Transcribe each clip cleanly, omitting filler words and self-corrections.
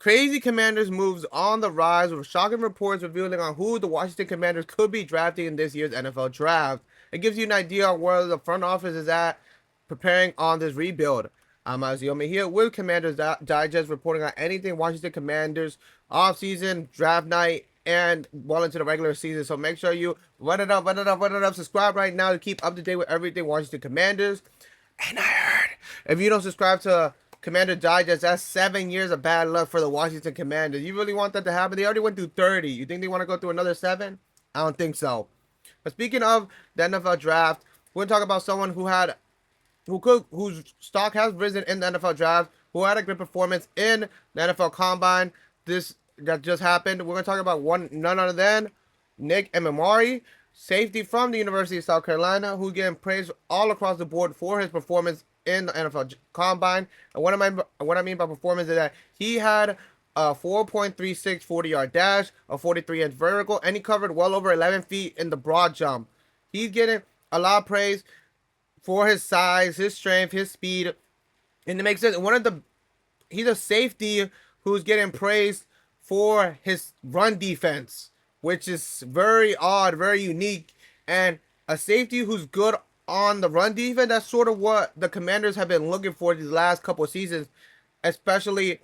Crazy Commanders moves on the rise with shocking reports revealing on who the Washington Commanders could be drafting in this year's NFL draft. It gives you an idea of where the front office is at preparing on this rebuild. I'm Azael Mejia with Commanders Digest reporting on anything Washington Commanders offseason, draft night, and well into the regular season. So make sure you run it up, subscribe right now to keep up to date with everything Washington Commanders. And I heard if you don't subscribe to Commander Digest, that's 7 years of bad luck for the Washington Commanders. You really want that to happen? They already went through 30. You think they want to go through another 7? I don't think so. But speaking of the NFL draft, we're gonna talk about someone whose stock has risen in the NFL draft, who had a great performance in the NFL Combine. This that just happened. We're gonna talk about none other than Nick McLaurin, safety from the University of South Carolina, who's getting praised all across the board for his performance in the NFL Combine. And what I mean by performance is that he had a 4.36 40-yard dash, a 43-inch vertical, and he covered well over 11 feet in the broad jump. He's getting a lot of praise for his size, his strength, his speed, and it makes sense. He's a safety who's getting praised for his run defense, which is very odd, very unique, and a safety who's good on the run defense. That's sort of what the Commanders have been looking for these last couple of seasons, especially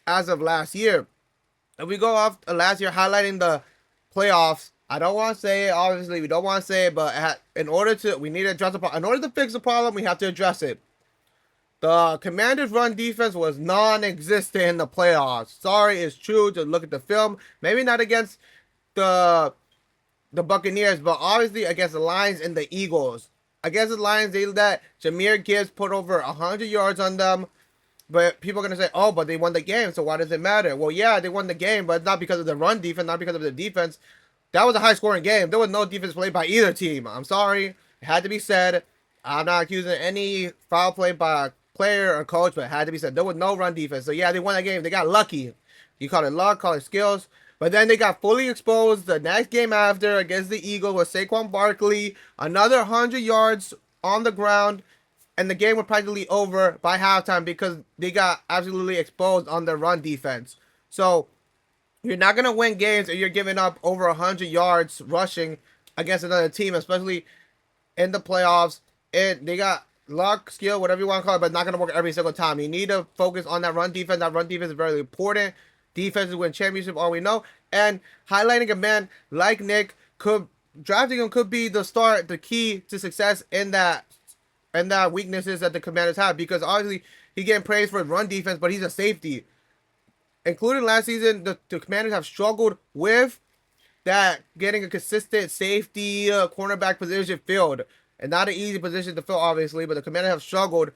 as of last year. If we go off last year, highlighting the playoffs, I don't want to say it. Obviously, we don't want to say it, but we need to address the problem. In order to fix the problem, we have to address it. The Commanders' run defense was non-existent in the playoffs. Sorry, it's true. To look at the film, maybe not against the Buccaneers, but obviously against the Lions and the Eagles. Against the Lions, they let Jahmyr Gibbs put over 100 yards on them. But people are going to say, oh, but they won the game, so why does it matter? Well, yeah, they won the game, but it's not because of the run defense, not because of the defense. That was a high-scoring game. There was no defense played by either team. I'm sorry. It had to be said. I'm not accusing any foul play by a player or coach, but it had to be said. There was no run defense. So, yeah, they won that game. They got lucky. You call it luck, call it skills. But then they got fully exposed the next game after against the Eagles with Saquon Barkley. Another 100 yards on the ground. And the game was practically over by halftime because they got absolutely exposed on their run defense. So, you're not going to win games if you're giving up over 100 yards rushing against another team, especially in the playoffs. They got luck, skill, whatever you want to call it, but it's not going to work every single time. You need to focus on that run defense. That run defense is very important. Defenses win championship, all we know. And highlighting a man like Nick, drafting him could be the key to success in that weaknesses that the Commanders have, because obviously he's getting praised for his run defense, but he's a safety. Including last season, the Commanders have struggled with that, getting a consistent safety cornerback position filled. And not an easy position to fill, obviously, but the Commanders have struggled.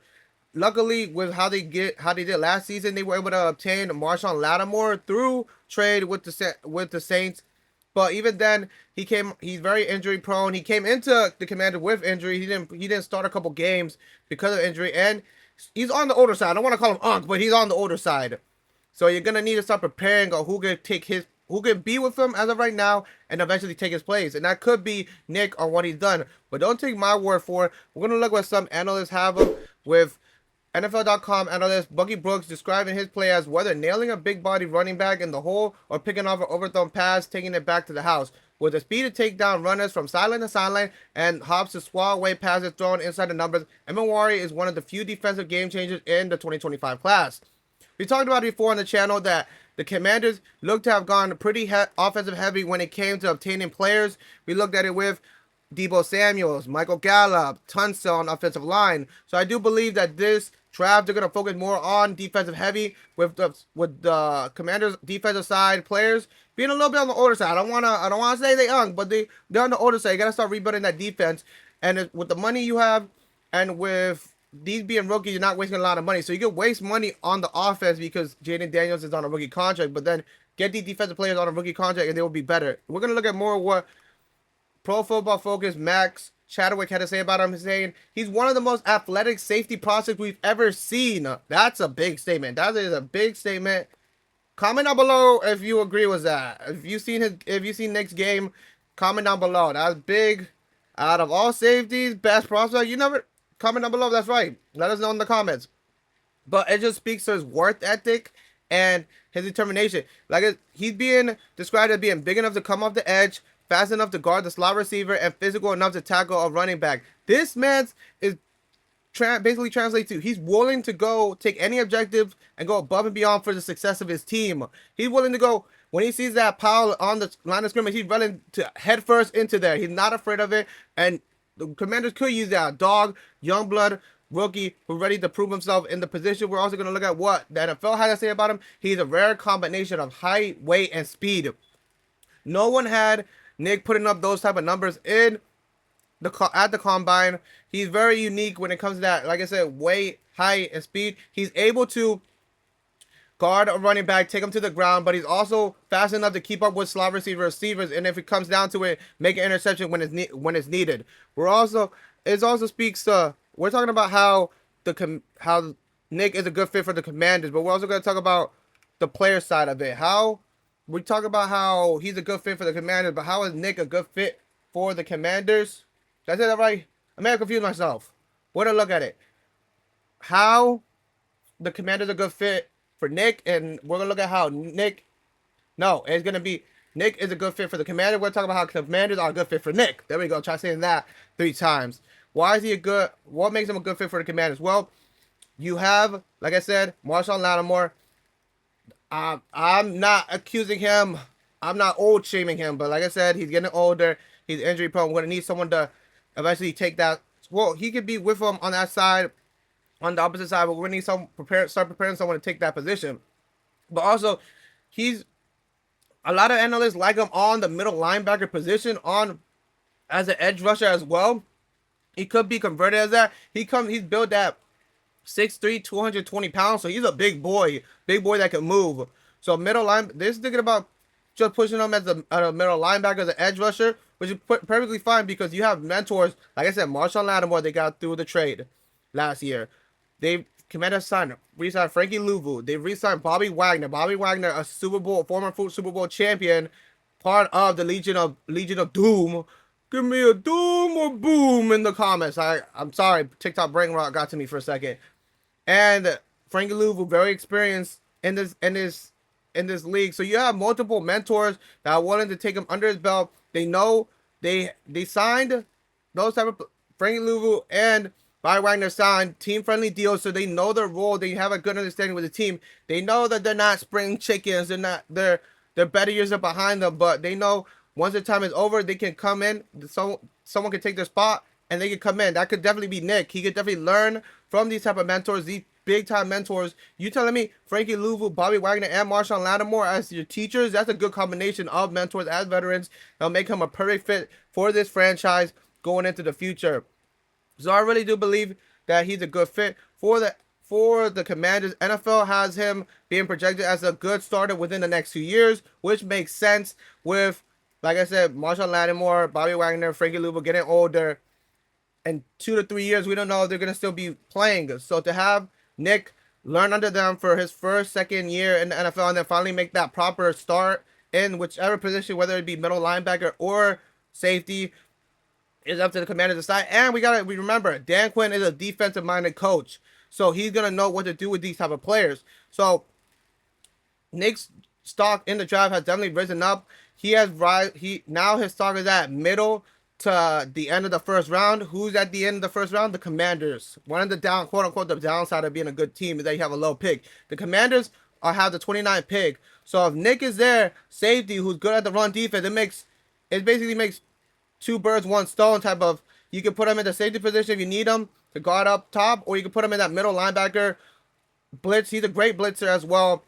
Luckily, with how they did last season, they were able to obtain Marshawn Lattimore through trade with the Saints. But even then, he's very injury prone. He came into the Commanders with injury. He didn't start a couple games because of injury, and he's on the older side. I don't want to call him Unc, but he's on the older side. So you're gonna need to start preparing on who can be with him as of right now and eventually take his place. And that could be Nick on what he's done. But don't take my word for it. We're gonna look what some analysts have him with. NFL.com analyst Bucky Brooks describing his play as whether nailing a big body running back in the hole or picking off an overthrown pass, taking it back to the house. With the speed to take down runners from sideline to sideline and hops to swat away passes thrown inside the numbers, McLaurin is one of the few defensive game changers in the 2025 class. We talked about it before on the channel that the Commanders look to have gone pretty offensive heavy when it came to obtaining players. We looked at it with Deebo Samuels, Michael Gallup, Tunsil on offensive line. So I do believe that this draft they're going to focus more on defensive heavy with the Commanders defensive side players being a little bit on the older side. I don't want to say they're young, but they're on the older side. You got to start rebuilding that defense, and with the money you have and with these being rookies, you're not wasting a lot of money. So you can waste money on the offense because Jayden Daniels is on a rookie contract, but then get these defensive players on a rookie contract and they will be better. We're going to look at more what Pro Football Focus Max Chadwick had to say about him, saying he's one of the most athletic safety prospects we've ever seen. That's a big statement. That is a big statement. Comment down below if you agree with that. If you've seen Nick's game, comment down below. That's big. Out of all safeties, best prospect. Comment down below. That's right. Let us know in the comments. But it just speaks to his work ethic and his determination. Like he's being described as being big enough to come off the edge, fast enough to guard the slot receiver, and physical enough to tackle a running back. This man is basically translates to he's willing to go take any objective and go above and beyond for the success of his team. He's willing to go when he sees that pile on the line of scrimmage. He's running to head first into there. He's not afraid of it, and the Commanders could use that dog, young blood rookie who's ready to prove himself in the position. We're also going to look at what the NFL has to say about him. He's a rare combination of height, weight, and speed. No one had Nick putting up those type of numbers in at the combine. He's very unique when it comes to that. Like I said, weight, height, and speed. He's able to guard a running back, take him to the ground, but he's also fast enough to keep up with slot receivers, and if it comes down to it, make an interception when it's needed. It also speaks to, we're talking about how Nick is a good fit for the Commanders, but we're also going to talk about the player side of it. How we talk about how he's a good fit for the Commanders, but how is Nick a good fit for the Commanders? Did I say that right? I may have confused myself. Way to look at it. How the Commanders are a good fit for Nick, and we're gonna look at how Nick is a good fit for the Commanders. We're talking about how the Commanders are a good fit for Nick. There we go. Try saying that 3 times. Why is he what makes him a good fit for the Commanders? Well, you have, like I said, Marshawn Lattimore. I'm not accusing him. I'm not old shaming him, but like I said, he's getting older. He's injury prone. We're gonna need someone to eventually take that. Well, he could be with him on that side, on the opposite side, but we're gonna need start preparing someone to take that position. But also, he's a lot of analysts like him on the middle linebacker position, on as an edge rusher as well. He could be converted as that. He's built that 6'3", 220 pounds, so he's a big boy that can move. So middle line, they're thinking about just pushing him as a middle linebacker, as an edge rusher, which is perfectly fine because you have mentors. Like I said, Marshawn Lattimore, they got through the trade last year. Commanders re-signed Frankie Louvu. They re-signed Bobby Wagner. Bobby Wagner, a former Super Bowl champion, part of the Legion of Doom. Give me a doom or boom in the comments. I'm sorry, TikTok brain rot got to me for a second. And Frankie Louvu, very experienced in this league. So you have multiple mentors that are willing to take him under his belt. They know they signed those type of Frankie Louvu and Bobby Wagner signed team-friendly deals, so they know their role. They have a good understanding with the team. They know that they're not spring chickens. Their better years are behind them, but they know once the time is over, they can come in. Someone can take their spot, and they can come in. That could definitely be Nick. He could definitely learn from these type of mentors, these big-time mentors. You telling me Frankie Louvu, Bobby Wagner, and Marshawn Lattimore as your teachers? That's a good combination of mentors as veterans. That'll make him a perfect fit for this franchise going into the future. So I really do believe that he's a good fit for the Commanders. NFL has him being projected as a good starter within the next 2 years, which makes sense with, like I said, Marshawn Lattimore, Bobby Wagner, Frankie Louvu getting older. In 2 to 3 years, we don't know if they're going to still be playing. So to have Nick learn under them for his second year in the NFL and then finally make that proper start in whichever position, whether it be middle linebacker or safety, is up to the Commanders to decide. And we remember, Dan Quinn is a defensive-minded coach, so he's gonna know what to do with these type of players. So Nick's stock in the draft has definitely risen up. Now his stock is at middle to the end of the first round. Who's at the end of the first round? The Commanders. One of the quote unquote the downside of being a good team is that you have a low pick. The Commanders have the 29th pick. So if Nick is there, safety who's good at the run defense, it basically makes 2 birds, 1 stone type of. You can put him in the safety position if you need him to guard up top, or you can put him in that middle linebacker blitz. He's a great blitzer as well.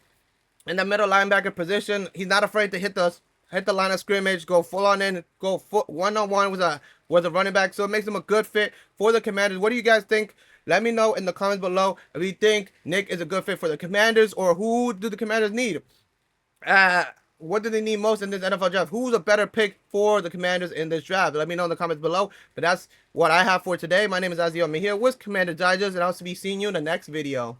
In the middle linebacker position, he's not afraid to hit the line of scrimmage, go full on in, go one-on-one with a running back. So it makes him a good fit for the Commanders. What do you guys think? Let me know in the comments below if you think Nick is a good fit for the Commanders, or who do the Commanders need? What do they need most in this NFL draft? Who's a better pick for the Commanders in this draft? Let me know in the comments below. But that's what I have for today. My name is Azael Mejia with Commander Digest, and I'll be seeing you in the next video.